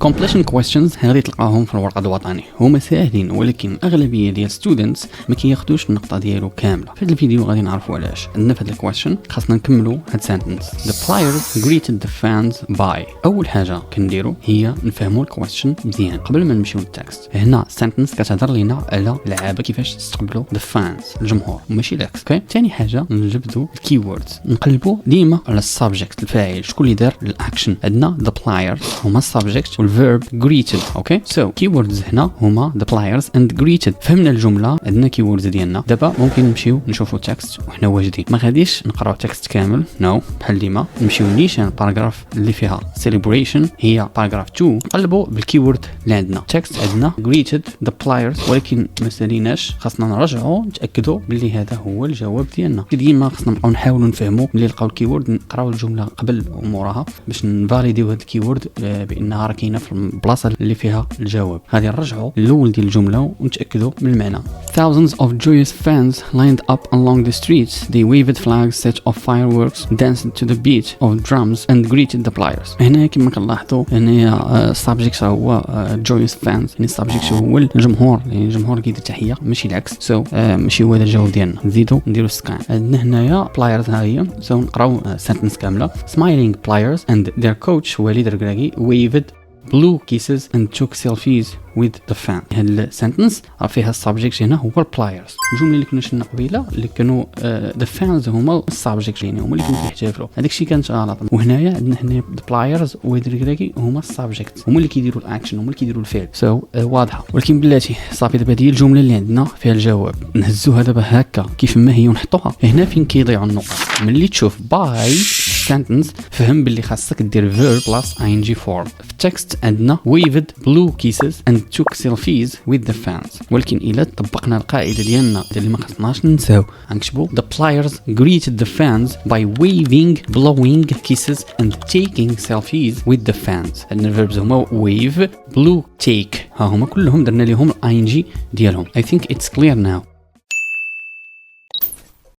completion questions هذه تلقاهم في الورقه الوطني، هما ساهلين ولكن اغلبيه ديال ستودنتس ما كياخذوش النقطه ديالو كامله. في هذا الفيديو غادي نعرفوا علاش. عندنا في هذا الكويشن خاصنا نكملوا هاد سنتنس. the players greeted the fans by. اول حاجه كنديروا هي نفهموا الكويشن مزيان قبل ما نمشيو للتكست. هنا سنتنس كتهضر لينا على اللعابه كيفاش تستقبلوا the fans الجمهور وماشي العكس. اوكي ثاني حاجه نجبدوا الكيوردز، نقلبوا ديما على السبجكت الفاعل، شكون اللي دار الاكشن. عندنا the players هما السبجكت والفيرب greeted. اوكي سو كيوردز هنا هما the players and greeted. فهمنا الجمله، عندنا كيوردز ديالنا. دابا ممكن نمشيو نشوفوا تكست وحنا واجدين، ما غاديش نقراو تكست كامل نو بحال ديما، نمشيو نيشان باراجراف اللي فيها celebration هي باراجراف 2، نقلبوا بالكيورد اللي عندنا. تكست عندنا greeted the players ولكن ما ساليناش، خاصنا نرجعوا نتاكدوا باللي هذا هو الجواب ديالنا. ديما خاصنا نبقاو نحاولوا نفهموا ملي نلقاو الكيورد نقراو الجمله قبل وموراها باش نفاليديو هذا الكيورد بانها راه كاينه في البلاصه اللي فيها الجواب. غادي نرجعوا الاول ديال الجمله ونتاكدوا من المعنى. Thousands of joyous fans lined up along the streets. They waved flags, set off fireworks, danced to the beat of drums and greeted the players. هنا كما كنلاحظوا هنا السبجكت هو joyous fans، يعني السبجكت هو الجمهور، يعني الجمهور كيدير تحيه ماشي العكس. ماشي هو هذا الجواب ديالنا. نزيدوا نديروا سكان. عندنا هنايا players ها هي. نقراو sentence كامله. Smiling players and their coach وليد الركراكي waved blue kisses and took selfies with the fan. هاد السنتنس فيها السبجكت هنا هو البلايرز. الجمله اللي كنا شفنا قبيله اللي كانوا the fans هما السبجكت، يعني هما اللي كانوا كيحتفلوا، هذاك الشيء كانت غلط. وهنايا عندنا هنا the players وذلك هما السبجكت، هما اللي كيديروا الاكشن، هما اللي كيديروا الفعل. واضحه. ولكن بلاتي صافي دابا ديال الجمله اللي عندنا فيها الجواب نهزوها دابا هكا كيف ما هي ونحطوها هنا فين كيضيعوا النقط. ملي تشوف باي سنتنس فهم باللي خاصك دير verb plus ing form. في التكست عندنا waved blue kisses and took selfies with the fans، ولكن إلا طبقنا القاعدة ديالنا اللي ما خصناش ننساو غنكتبوا the players greeted the fans by waving blowing kisses and taking selfies with the fans. عندنا الفيربز هما wave blue take، ها هما كلهم درنا لهم ing ديالهم. I think it's clear now.